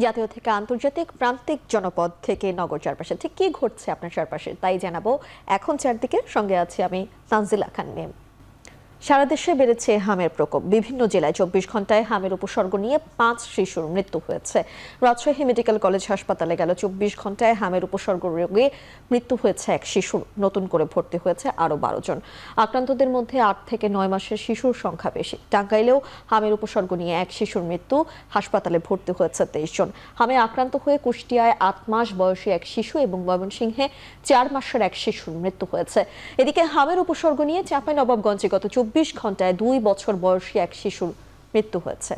জাতীয় থেকে আন্তর্জাতিক প্রান্তিক জনপদ থেকে নগর চারপাশে ঠিক কি ঘটছে আপনার চারপাশে তাই জানাবো এখন চারদিকে। সঙ্গে আছি আমি তানজিলা খান মেম। সারা দেশে বেড়েছে হামের প্রকোপ। বিভিন্ন জেলায় 24 ঘন্টায় হামের উপসর্গ নিয়ে 5 শিশুর মৃত্যু হয়েছে। রাজশাহী মেডিকেল কলেজ হাসপাতালে গেল 24 ঘন্টায় হামের উপসর্গ রোগে মৃত্যু হয়েছে এক শিশুর। নতুন করে ভর্তি হয়েছে আরও 12 জন। আক্রান্তদের মধ্যে 8 থেকে 9 মাসের শিশুর সংখ্যা বেশি। টাঙ্গাইলেও হামের উপসর্গ নিয়ে এক শিশুর মৃত্যু, হাসপাতালে ভর্তি হয়েছে 23 জন। হামে আক্রান্ত হয়ে কুষ্টিয়ায় 8 মাস বয়সী এক শিশু এবং ময়মনসিংহে 4 মাসের এক শিশুর মৃত্যু হয়েছে। এদিকে হামের উপসর্গ নিয়ে চাঁপাইনবাবগঞ্জে গত 24 ঘন্টায় 2 বছর বয়সী এক শিশুর মৃত্যু হয়েছে।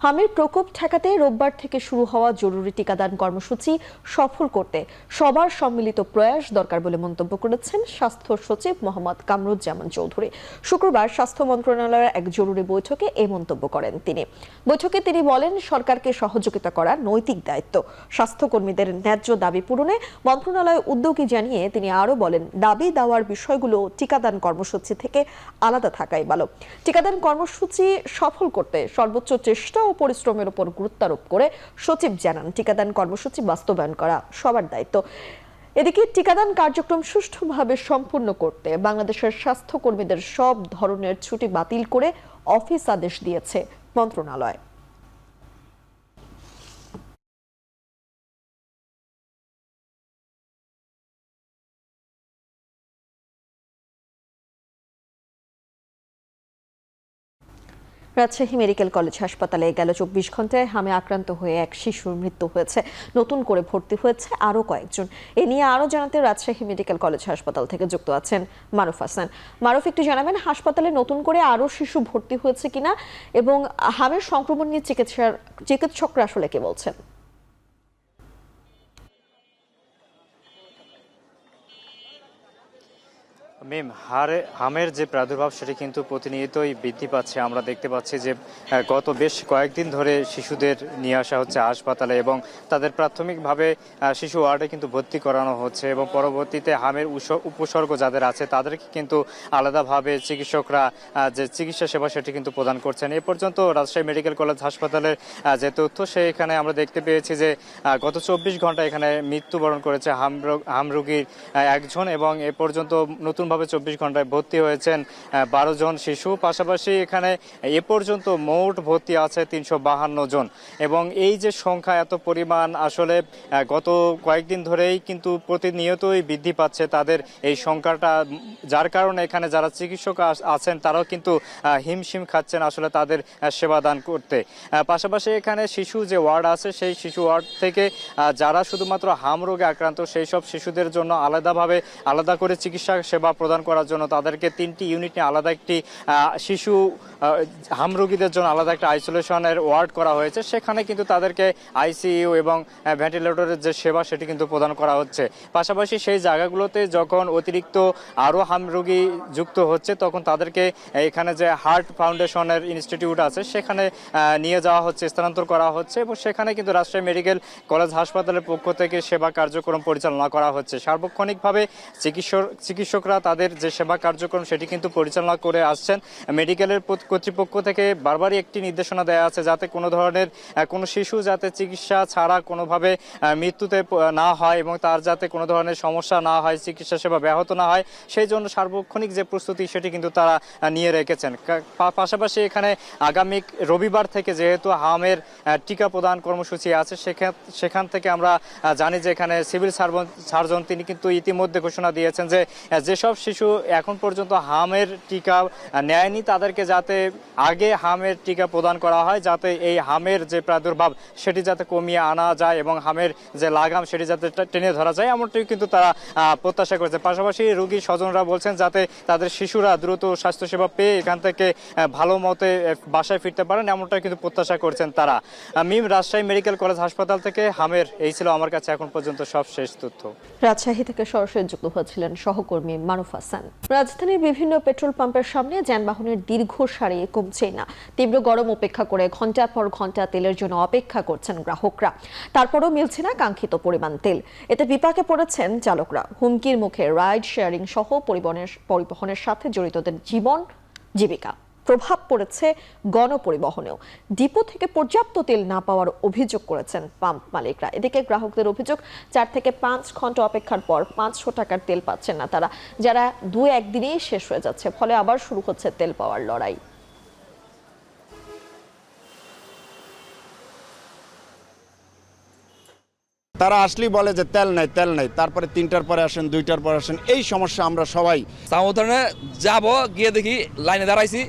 হামের প্রকোপ ঠেকাতে রোববার থেকে শুরু হওয়া জরুরি টিকাদান কর্মসূচি সফল করতে সবার সম্মিলিত প্রয়াস দরকার বলে মন্তব্য করেছেন স্বাস্থ্য সচিব মোহাম্মদ কামরুজ্জামান চৌধুরী। শুক্রবার স্বাস্থ্য মন্ত্রণালয়ের এক জরুরি বৈঠকে এই মন্তব্য করেন তিনি। বৈঠকে তিনি বলেন, সরকারকে সহযোগিতা করা নৈতিক দায়িত্ব। স্বাস্থ্যকর্মীদের ন্যায্য দাবি পূরণে মন্ত্রণালয় উদ্যোগী জানিয়ে তিনি আরও বলেন, দাবি দেওয়ার বিষয়গুলো টিকাদান কর্মসূচি থেকে আলাদা থাকাই ভালো। টিকাদান কর্মসূচি সফল করতে সর্বোচ্চ চেষ্টা ও পরিশ্রমের উপর গুরুত্ব আরোপ করে সচিব জানান, টিকাদান কর্মসূচি বাস্তবায়ন করা সবার দায়িত্ব। এদিকে টিকাদান কার্যক্রম সুষ্ঠুভাবে সম্পূর্ণ করতে বাংলাদেশের স্বাস্থ্যকর্মীদের সব ধরনের ছুটি বাতিল করে অফিস আদেশ দিয়েছে মন্ত্রণালয়। রাজশাহী মেডিকেল কলেজ হাসপাতালে গেল 24 ঘন্টায় হামে আক্রান্ত হয়ে এক শিশুর মৃত্যু হয়েছে। নতুন করে ভর্তি হয়েছে আরও কয়েকজন। এ নিয়ে আরও জানাতে রাজশাহী মেডিকেল কলেজ হাসপাতাল থেকে যুক্ত আছেন মারুফ হাসান। মারুফ, একটু জানাবেন হাসপাতালে নতুন করে আরও শিশু ভর্তি হয়েছে কিনা এবং হামের সংক্রমণ নিয়ে চিকিৎসকরা আসলে কি বলছেন? মিম, হামের যে প্রাদুর্ভাব সেটি কিন্তু প্রতিনিয়তই বৃদ্ধি পাচ্ছে। আমরা দেখতে পাচ্ছি যে গত বেশ কয়েকদিন ধরে শিশুদের নিয়ে আসা হচ্ছে হাসপাতালে এবং তাদের প্রাথমিকভাবে শিশু ওয়ার্ডে কিন্তু ভর্তি করানো হচ্ছে এবং পরবর্তীতে হামের উপসর্গ যাদের আছে তাদেরকে কিন্তু আলাদাভাবে চিকিৎসকরা যে চিকিৎসা সেবা সেটি কিন্তু প্রদান করছেন। এ পর্যন্ত রাজশাহী মেডিকেল কলেজ হাসপাতালের যে তথ্য সেখানে আমরা দেখতে পেয়েছি যে গত 24 ঘন্টা এখানে মৃত্যুবরণ করেছে হাম রোগীর একজন এবং এ পর্যন্ত নতুন 24 ঘন্টায় ভর্তি হয়েছেন 12 জন শিশু। পাশাপাশি এখানে এ পর্যন্ত মোট ভর্তি আছে 352 জন এবং এই যে সংখ্যা এত পরিমাণ আসলে গত কয়েকদিন ধরেই কিন্তু প্রতিনিয়তই বৃদ্ধি পাচ্ছে তাদের এই সংখ্যাটা, যার কারণে এখানে যারা চিকিৎসক আছেন তারাও কিন্তু হিমশিম খাচ্ছেন আসলে তাদের সেবা দান করতে। পাশাপাশি এখানে শিশু যে ওয়ার্ড আছে সেই শিশু ওয়ার্ড থেকে যারা শুধুমাত্র হাম রোগে আক্রান্ত সেই সব শিশুদের জন্য আলাদা করে চিকিৎসা সেবা প্রদান করার জন্য তাদেরকে 3টি ইউনিট নিয়ে আলাদা একটি শিশু হাম রোগীদের জন্য আলাদা একটা আইসোলেশনের ওয়ার্ড করা হয়েছে। সেখানে কিন্তু তাদেরকে আইসিইউ এবং ভেন্টিলেটরের যে সেবা সেটি কিন্তু প্রদান করা হচ্ছে। পাশাপাশি সেই জায়গাগুলোতে যখন অতিরিক্ত আরও হাম রোগী যুক্ত হচ্ছে তখন তাদেরকে এখানে যে হার্ট ফাউন্ডেশনের ইনস্টিটিউট আছে সেখানে নিয়ে যাওয়া হচ্ছে, স্থানান্তর করা হচ্ছে এবং সেখানে কিন্তু রাজশাহী মেডিকেল কলেজ হাসপাতালের পক্ষ থেকে সেবা কার্যক্রম পরিচালনা করা হচ্ছে। সার্বক্ষণিকভাবে চিকিৎসকরা তাদের যে সেবা কার্যক্রম সেটি কিন্তু পরিচালনা করে আসছেন। মেডিকেলের কর্তৃপক্ষ থেকে বারবারই একটি নির্দেশনা দেওয়া আছে যাতে কোনো ধরনের কোনো শিশু যাতে চিকিৎসা ছাড়া কোনোভাবে মৃত্যুতে না হয় এবং তার যাতে কোনো ধরনের সমস্যা না হয়, চিকিৎসা সেবা ব্যাহত না হয়, সেই জন্য সার্বক্ষণিক যে প্রস্তুতি সেটি কিন্তু তারা নিয়ে রেখেছেন। পাশাপাশি এখানে আগামী রবিবার থেকে যেহেতু হামের টিকা প্রদান কর্মসূচি আছে সেখান থেকে আমরা জানি যে এখানে সিভিল সার্জন তিনি কিন্তু ইতিমধ্যে ঘোষণা দিয়েছেন যে যেসব শিশু এখন পর্যন্ত হামের টিকা নেয়নি তাদেরকে যাতে আগে হামের টিকা প্রদান করা হয়, যাতে এই হামের যে প্রাদুর্ভাব সেটি যাতে কমিয়ে আনা যায় এবং হামের যে লাগাম সেটি যাতে টেনে ধরা যায়, এমনটাই কিন্তু তারা প্রত্যাশা করেছে। পাশাপাশি রোগীর স্বজনরা বলছেন যাতে তাদের শিশুরা দ্রুত স্বাস্থ্যসেবা পেয়ে এখান থেকে ভালো মতে বাসায় ফিরতে পারেন, এমনটাই কিন্তু প্রত্যাশা করছেন তারা। মিম, রাজশাহী মেডিকেল কলেজ হাসপাতাল থেকে হামের এই ছিল আমার কাছে এখন পর্যন্ত সব শেষ তথ্য। রাজশাহী থেকে সরাসরি যুক্ত হয়েছিলেন সহকর্মী মারুফ হাসান। রাজধানীর বিভিন্ন পেট্রোল পাম্পের সামনে যানবাহনের দীর্ঘ সারি কমছেই না। তীব্র গরম উপেক্ষা করে ঘন্টার পর ঘন্টা তেলের জন্য অপেক্ষা করছেন গ্রাহকরা। তারপরও মিলছে না কাঙ্ক্ষিত পরিমাণ তেল। এতে বিপাকে পড়েছেন চালকরা। হুমকির মুখে রাইড শেয়ারিং সহ পরিবহনের সাথে জড়িতদের জীবন জীবিকা। প্রভাব পড়েছে গণপরিবহনেও। ডিপো থেকে পর্যাপ্ত তেল না পাওয়ার অভিযোগ করেছেন পাম্প মালিকরা। এদিকে গ্রাহকদের অভিযোগ 4 থেকে 5 ঘন্টা অপেক্ষার পর 500 টাকার তেল পাচ্ছেন না তারা, যারা 2-1 দিনেই শেষ হয়ে যাচ্ছে। ফলে আবার শুরু হচ্ছে তেল পাওয়ার লড়াই। তারা আসলেই বলে যে তেল নাই, তারপরে 3টার পরে আসেন, 2টার পরে আসেন। এই সমস্যা আমরা সবাই সামুদ্রে যাব, গিয়ে দেখি লাইনে দাঁড়াইছি,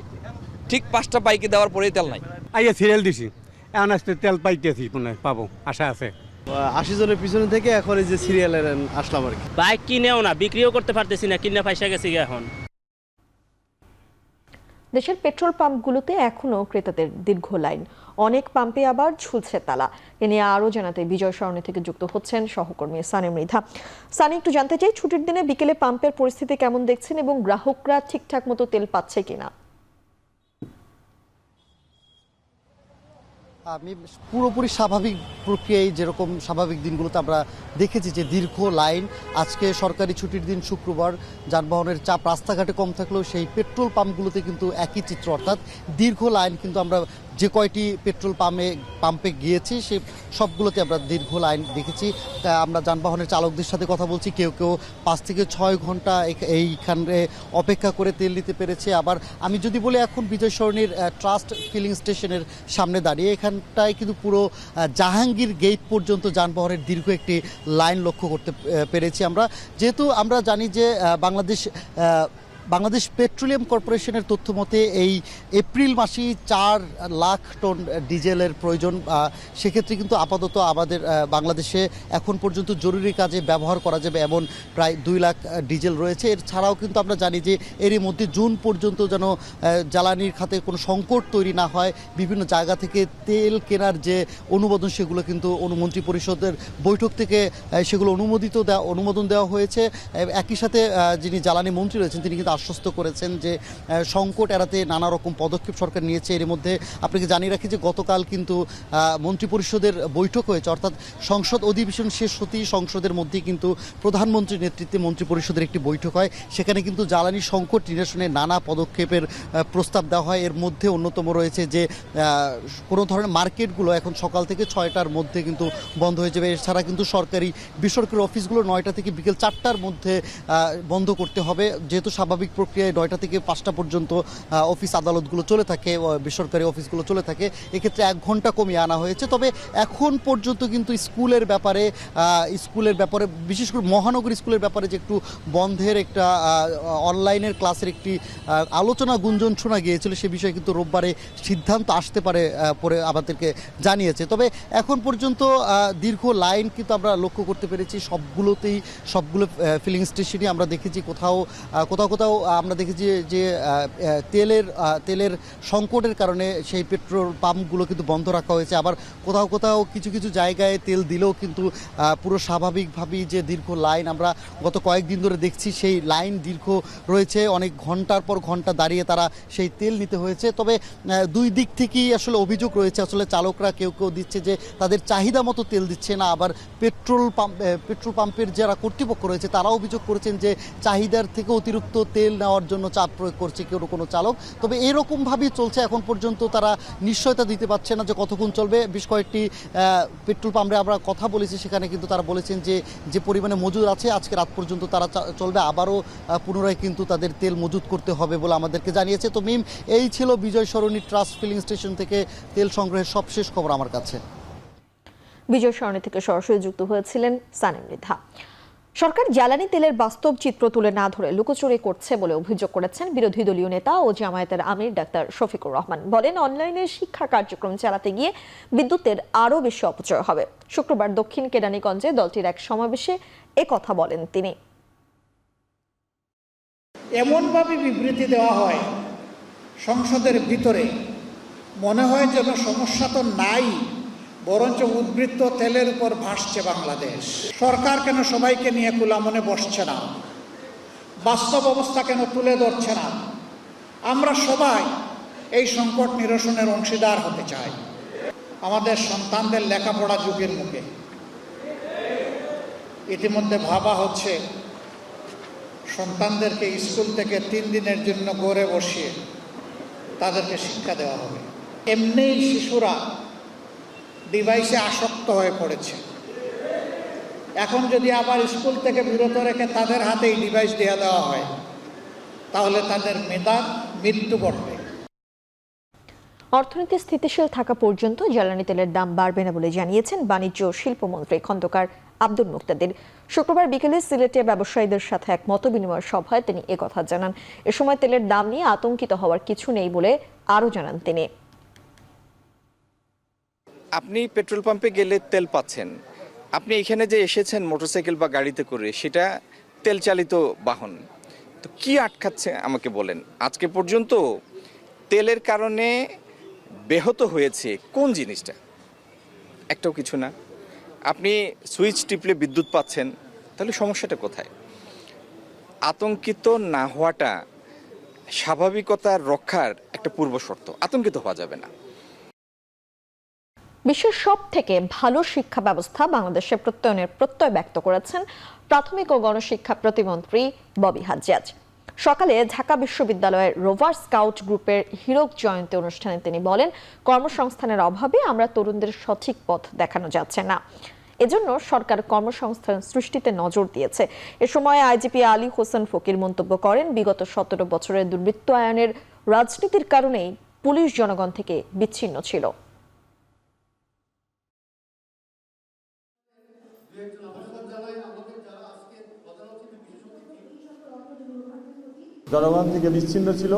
ঠিক 5টা বাইকে দেওয়ার পরেই তেল নাই। আইয়া সিরিয়াল দিছি, এখন আসতে তেল পাইতেছি, মনে হয় পাবো, আশা আছে। 80 জনের পিছনে থেকে এখন এই যে সিরিয়ালের আসলাম আর কি। বাইক কিনেও না, বিক্রিও করতে পারতেছি না, কিনে পয়সা গেছি এখন। দেশের পেট্রোল পাম্পগুলোতে এখনো ক্রেতাদের দীর্ঘ লাইন, অনেক পাম্পে আবার ঝুলছে তালা। এ নিয়ে আরো জানাতে বিজয় সরণি থেকে যুক্ত হচ্ছেন সহকর্মী সানি মৃধা। সানি, একটু জানতে চাই, ছুটির দিনে বিকেলে পাম্পের পরিস্থিতি কেমন দেখছেন এবং গ্রাহকরা ঠিকঠাক মতো তেল পাচ্ছে কিনা? আমি পুরোপুরি স্বাভাবিক প্রক্রিয়ায়, যেরকম স্বাভাবিক দিনগুলোতে আমরা দেখেছি যে দীর্ঘ লাইন। আজকে সরকারি ছুটির দিন শুক্রবার, যানবাহনের চাপ রাস্তাঘাটে কম থাকলেও সেই পেট্রোল পাম্পগুলোতে কিন্তু একই চিত্র, অর্থাৎ দীর্ঘ লাইন। কিন্তু আমরা যে কয়টি পেট্রোল পাম্পে গিয়েছি সে সবগুলোতে আমরা দীর্ঘ লাইন দেখেছি। আমরা যানবাহনের চালকদের সাথে কথা বলছি, কেউ 5 থেকে 6 ঘন্টা এইখানে অপেক্ষা করে তেল নিতে পেরেছে। আবার আমি যদি বলি, এখন বিজয় সরণির ট্রাস্ট ফিলিং স্টেশনের সামনে দাঁড়িয়ে, এখানটায় কিন্তু পুরো জাহাঙ্গীর গেট পর্যন্ত যানবাহনের দীর্ঘ একটি লাইন লক্ষ্য করতে পেরেছি আমরা। যেহেতু আমরা জানি যে বাংলাদেশ পেট্রোলিয়াম কর্পোরেশনের তথ্য মতে এই এপ্রিল মাসেই 4 লাখ টন ডিজেলের প্রয়োজন। সেক্ষেত্রে কিন্তু আপাতত আমাদের বাংলাদেশে এখন পর্যন্ত জরুরি কাজে ব্যবহার করা যাবে এমন প্রায় 2 লাখ ডিজেল রয়েছে। এছাড়াও কিন্তু আমরা জানি যে এরই মধ্যে জুন পর্যন্ত যেন জ্বালানির খাতে কোনো সংকট তৈরি না হয়, বিভিন্ন জায়গা থেকে তেল কেনার যে অনুমোদন, সেগুলো কিন্তু মন্ত্রী পরিষদের বৈঠক থেকে সেগুলো অনুমোদন দেওয়া হয়েছে। একই সাথে যিনি জ্বালানি মন্ত্রী রয়েছেন তিনি কিন্তু আশ্বস্ত করেছেন যে সংকট এড়াতে নানা রকম পদক্ষেপ সরকার নিয়েছে। এর মধ্যে আপনাকে জানিয়ে রাখি যে গতকাল কিন্তু মন্ত্রিপরিষদের বৈঠক হয়েছে, অর্থাৎ সংসদ অধিবেশন শেষ হতেই সংসদের মধ্যেই কিন্তু প্রধানমন্ত্রীর নেতৃত্বে মন্ত্রিপরিষদের একটি বৈঠক হয়। সেখানে কিন্তু জ্বালানি সংকট নিরসনে নানা পদক্ষেপের প্রস্তাব দেওয়া হয়। এর মধ্যে অন্যতম রয়েছে যে কোনো ধরনের মার্কেটগুলো এখন সকাল থেকে 6টার মধ্যে কিন্তু বন্ধ হয়ে যাবে। এছাড়া কিন্তু সরকারি বেসরকারি অফিসগুলো 9টা থেকে বিকেল 4টার মধ্যে বন্ধ করতে হবে। যেহেতু স্বাভাবিক প্রক্রিয়ায় 9টা থেকে 5টা পর্যন্ত অফিস আদালতগুলো চলে থাকে, বেসরকারি অফিসগুলো চলে থাকে, এক্ষেত্রে 1 ঘন্টা কমিয়ে আনা হয়েছে। তবে এখন পর্যন্ত কিন্তু স্কুলের ব্যাপারে বিশেষ করে মহানগর স্কুলের ব্যাপারে যে একটু বন্ধের একটা অনলাইনের ক্লাসের একটি আলোচনা গুঞ্জন শোনা গিয়েছিল, সে বিষয়ে কিন্তু রোববারে সিদ্ধান্ত আসতে পারে পরে আমাদেরকে জানিয়েছে। তবে এখন পর্যন্ত দীর্ঘ লাইন কিন্তু আমরা লক্ষ্য করতে পেরেছি সবগুলো ফিলিং স্টেশনই। আমরা দেখেছি কোথাও আমরা দেখেছি যে তেলের সংকটের কারণে সেই পেট্রোল পাম্পগুলো কিন্তু বন্ধ রাখা হয়েছে। আবার কোথাও কিছু জায়গায় তেল দিলেও কিন্তু পুরো স্বাভাবিকভাবেই যে দীর্ঘ লাইন আমরা গত কয়েকদিন ধরে দেখছি, সেই লাইন দীর্ঘ রয়েছে। অনেক ঘন্টার পর ঘন্টা দাঁড়িয়ে তারা সেই তেল নিতে হয়েছে। তবে 2 দিক থেকেই আসলে অভিযোগ রয়েছে। আসলে চালকরা কেউ দিচ্ছে যে তাদের চাহিদা মতো তেল দিচ্ছে না, আবার পেট্রোল পাম্পের যারা কর্তৃপক্ষ রয়েছে তারাও অভিযোগ করেছেন যে চাহিদার থেকে অতিরিক্ত তেল নেওয়ার জন্য চাপ প্রয়োগ করছে কোনো চালক। তবে এরকমভাবেই চলছে। এখন পর্যন্ত তারা নিশ্চয়তা দিতে পারছে না যে কতক্ষণ চলবে। বেশ কয়েকটি পেট্রোল পাম্পে আমরা কথা বলেছি, সেখানে কিন্তু তারা বলেছেন যে পরিমাণে মজুদ আছে আজকে রাত পর্যন্ত তারা চলবে, আবারও পুনরায় কিন্তু তাদের তেল মজুদ করতে হবে বলে আমাদেরকে জানিয়েছে। তো মিম, এই ছিল বিজয় সরণি ট্রাস্ট ফিলিং স্টেশন থেকে তেল সংগ্রহের সবশেষ খবর আমার কাছে। বিজয় সরণি থেকে সরাসরি যুক্ত হয়েছিলেন সানি মৃধা। সরকার জ্বালানি তেলের বাস্তব চিত্র তুলে না ধরে লুকোচুরি করছে বলে অভিযোগ করেছেন বিরোধী দলীয় নেতা ও জামায়াতের আমির ডাক্তার শফিকুর রহমান। বলেন, অনলাইনে শিক্ষা কার্যক্রম চালাতে গিয়ে বিদ্যুতের আরও বেশি অপচয় হবে। শুক্রবার দক্ষিণ কেরানীগঞ্জে দলটির এক সমাবেশে একথা বলেন তিনি। এমনভাবে বিবৃতি দেওয়া হয় সংসদের ভিতরে, মনে হয় যেন সমস্যা তো নাই, বরঞ্চ উদ্বৃত্ত তেলের উপর ভাসছে বাংলাদেশ। সরকার কেন সবাইকে নিয়ে কুলামনে বসছে না? বাস্তব অবস্থা কেন তুলে ধরছে না? আমরা সবাই এই সংকট নিরসনের অংশীদার হতে চাই। আমাদের সন্তানদের লেখাপড়া যুগের মুখে ইতিমধ্যে ভাবা হচ্ছে সন্তানদেরকে স্কুল থেকে 3 দিনের জন্য গড়ে বসিয়ে তাদেরকে শিক্ষা দেওয়া হবে। এমনিই শিশুরা ডিভাইসে আসক্ত হয়ে পড়েছে, এখন যদি আবার স্কুল থেকে বিরত রেখে তাদের হাতেই ডিভাইস দিয়ে দেওয়া হয় তাহলে তাদের মেধার মৃত্যু ঘটবে। অর্থনীতি স্থিতিশীল থাকা পর্যন্ত জ্বালানি তেলের দাম বাড়বে না বলে জানিয়েছেন বাণিজ্য ও শিল্পমন্ত্রী খন্দকার আব্দুল মুক্তাদির। শুক্রবার বিকেলে সিলেটে ব্যবসায়ীদের সাথে এক মতবিনিময় সভায় তিনি একথা জানান। এ সময় তেলের দাম নিয়ে আতঙ্কিত হওয়ার কিছু নেই বলে আরও জানান তিনি। আপনি পেট্রোল পাম্পে গেলে তেল পাচ্ছেন, আপনি এখানে যে এসেছেন মোটরসাইকেল বা গাড়িতে করে, সেটা তেল চালিত বাহন, তো কি আটকাচ্ছে আমাকে বলেন। আজকে পর্যন্ত তেলের কারণে ব্যাহত হয়েছে কোন জিনিসটা? একটাও কিছু না। আপনি সুইচ টিপলে বিদ্যুৎ পাচ্ছেন, তাহলে সমস্যাটা কোথায়? আতঙ্কিত না হওয়াটা স্বাভাবিকতার রক্ষার একটা পূর্ব শর্ত। আতঙ্কিত হওয়া যাবে না। বিশ্বের সব থেকে ভালো শিক্ষা ব্যবস্থা বাংলাদেশে প্রত্যয়নের প্রত্যয় ব্যক্ত করেছেন প্রাথমিক ও গণশিক্ষা প্রতিমন্ত্রী ববি হাজ্জাজ। সকালে ঢাকা বিশ্ববিদ্যালয়ের রোভার স্কাউট গ্রুপের হীরক জয়ন্তী অনুষ্ঠানে তিনি বলেন, কর্মসংস্থানের অভাবে আমরা তরুণদের সঠিক পথ দেখানো যাচ্ছে না, এজন্য সরকার কর্মসংস্থান সৃষ্টিতে নজর দিয়েছে। এ সময় আইজিপি আলী হোসেন ফকির মন্তব্য করেন, বিগত 17 বছরের দুর্বৃত্তায়নের রাজনীতির কারণেই পুলিশ জনগণ থেকে বিচ্ছিন্ন ছিল। জনগণ থেকে বিচ্ছিন্ন ছিল।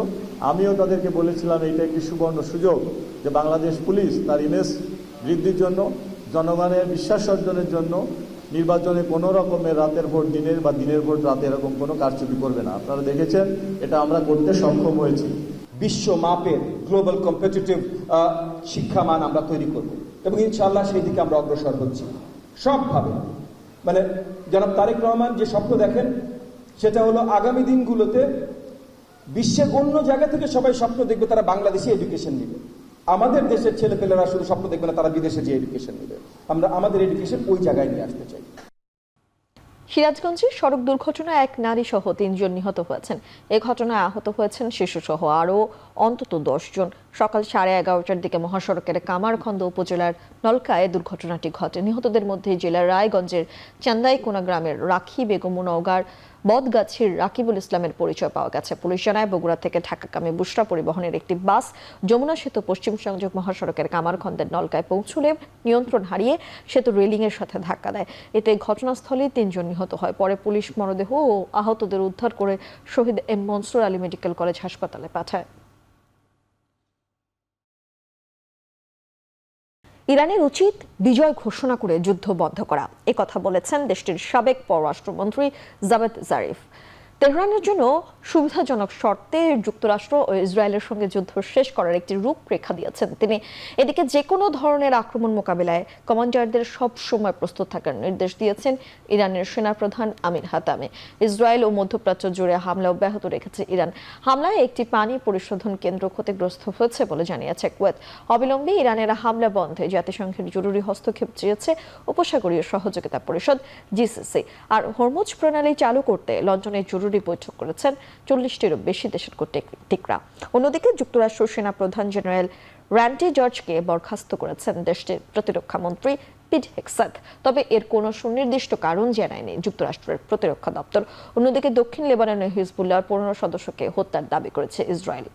আমিও তাদেরকে বলেছিলাম এইটা একটি সুবর্ণ সুযোগ যে বাংলাদেশ পুলিশ তার ইমেজ বৃদ্ধির জন্য, জনগণের বিশ্বাস অর্জনের জন্য নির্বাচনে কোনো রকমের রাতের ভোট দিনের বা দিনের ভোট রাতে এরকম কোনো কারচুপি করবে না। আপনারা দেখেছেন এটা আমরা করতে সক্ষম হয়েছি। বিশ্ব মাপের গ্লোবাল কম্পিটিটিভ শিক্ষামান আমরা তৈরি করব এবং ইনশাআল্লাহ সেই দিকে আমরা অগ্রসর হচ্ছি সবভাবে। মানে জনাব তারেক রহমান যে স্বপ্ন দেখেন সেটা হলো আগামী দিনগুলোতে বিশ্বের অন্য জায়গা থেকে সবাই স্বপ্ন দেখবে তারা বাংলাদেশে এডুকেশন নেবে। আমাদের দেশের ছেলেপেলেরা শুধু স্বপ্ন দেখবে না তারা বিদেশে যে এডুকেশন নেবে। আমরা আমাদের এডুকেশন ওই জায়গায় নিয়ে আসতে চাই। সিরাজগঞ্জে সড়ক দুর্ঘটনায় এক নারী সহ 3 জন নিহত হয়েছেন। এ ঘটনায় আহত হয়েছেন শিশু সহ আরও অন্তত 10 জন। সকাল 11:30টার দিকে মহাসড়কের কামারখন্দ উপজেলার নলকায় দুর্ঘটনাটি ঘটে। নিহতদের মধ্যে জেলার রায়গঞ্জের চান্দাইকোনা গ্রামের রাখি বেগম, নওগাঁর বদগাছির রাকিবুল ইসলামের পরিচয় পাওয়া গেছে। পুলিশ জানায়, বগুড়া থেকে ঢাকাগামী বুশরা পরিবহনের একটি বাস যমুনা সেতু পশ্চিম সংযোগ মহাসড়কের কামারখন্দের নলকায় পৌঁছলে নিয়ন্ত্রণ হারিয়ে সেতু রেলিংয়ের সাথে ধাক্কা দেয়। এতে ঘটনাস্থলে 3 জন নিহত হয়। পরে পুলিশ মরদেহ ও আহতদের উদ্ধার করে Shaheed M Mansur Ali Medical College হাসপাতালে পাঠায়। ইরানের উচিত বিজয় ঘোষণা করে যুদ্ধ বন্ধ করা, একথা বলেছেন দেশটির সাবেক পররাষ্ট্রমন্ত্রী জাভেদ জারিফ। তেহরানের জন্য সুবিধাজনক শর্তে যুক্তরাষ্ট্র ও ইসরায়েলের সঙ্গে যুদ্ধ শেষ করার একটি রূপরেখা দিয়েছেন তিনি। এদিকে যে কোনো ধরনের আক্রমণ মোকাবিলায় কমান্ডারদের সব সময় প্রস্তুত থাকার নির্দেশ দিয়েছেন ইরানের সেনাপ্রধান আমির হাতামি। ইসরায়েল ও মধ্যপ্রাচ্য জুড়ে হামলা অব্যাহত রেখেছে ইরান। হামলায় একটি পানি পরিশোধন কেন্দ্র ক্ষতিগ্রস্ত হয়েছে বলে জানিয়েছে কুয়েত। অবিলম্বে ইরানের হামলা বন্ধে জাতিসংঘের জরুরি হস্তক্ষেপ চেয়েছে উপসাগরীয় সহযোগিতা পরিষদ জিসিসি। আর হরমুজ প্রণালী চালু করতে লন্ডনে জরুরি বৈঠক করেছেন 40টিরও বেশি দেশের কূটনীতিকরা। অন্যদিকে যুক্তরাষ্ট্র সেনা প্রধান জেনারেল র্যান্ডি জর্জকে বরখাস্ত করেছেন দেশটির প্রতিরক্ষা মন্ত্রী পিট হেগসেথ। তবে এর কোনো সুনির্দিষ্ট কারণ জানায়নি যুক্তরাষ্ট্রের প্রতিরক্ষা দপ্তর। অন্যদিকে দক্ষিণ লেবাননের হিজবুল্লাহর 15 সদস্যকে হত্যার দাবি করেছে ইসরায়েল।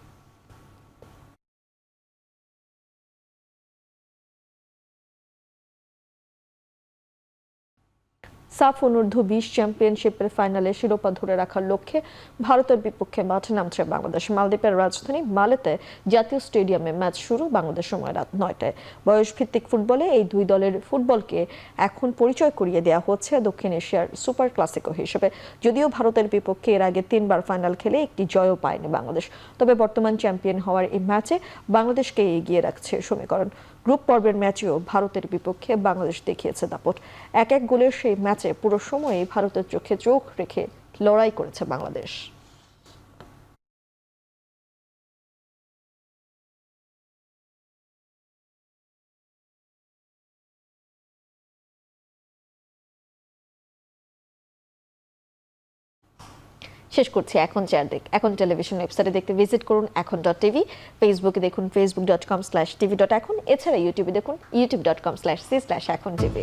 সাফ অনূর্ধ্ব 20 চ্যাম্পিয়নশিপের ফাইনালে শিরোপা ধরে রাখার লক্ষ্যে ভারতের বিপক্ষে মাঠে নামছে বাংলাদেশ। মালদ্বীপের রাজধানী মালেতে জাতীয় স্টেডিয়ামে ম্যাচ শুরু বাংলাদেশ সময় রাত 9টায়। বয়সভিত্তিক ফুটবলে এই দুই দলের ফুটবলকে এখন পরিচয় করিয়ে দেওয়া হচ্ছে দক্ষিণ এশিয়ার সুপার ক্লাসিকো হিসেবে। যদিও ভারতের বিপক্ষে এর আগে 3 বার ফাইনাল খেলে একটি জয়ও পায়নি বাংলাদেশ। তবে বর্তমান চ্যাম্পিয়ন হওয়ার এই ম্যাচে বাংলাদেশকে এগিয়ে রাখছে সমীকরণ। গ্রুপ পর্বের ম্যাচেও ভারতের বিপক্ষে বাংলাদেশ দেখিয়েছে দাপট। 1-1 গোলের সেই ম্যাচে পুরো সময়ই ভারতের চোখে চোখ রেখে লড়াই করেছে বাংলাদেশ। শেষ করছি এখন চেয়ার দেখ এখন টেলিভিশন ওয়েবসাইটে দেখতে ভিজিট করুন এখন.টিভি, ফেসবুকে দেখুন facebook.com/tv.এখন, এছাড়া ইউটিউবে দেখুন youtube.com/c/echontv।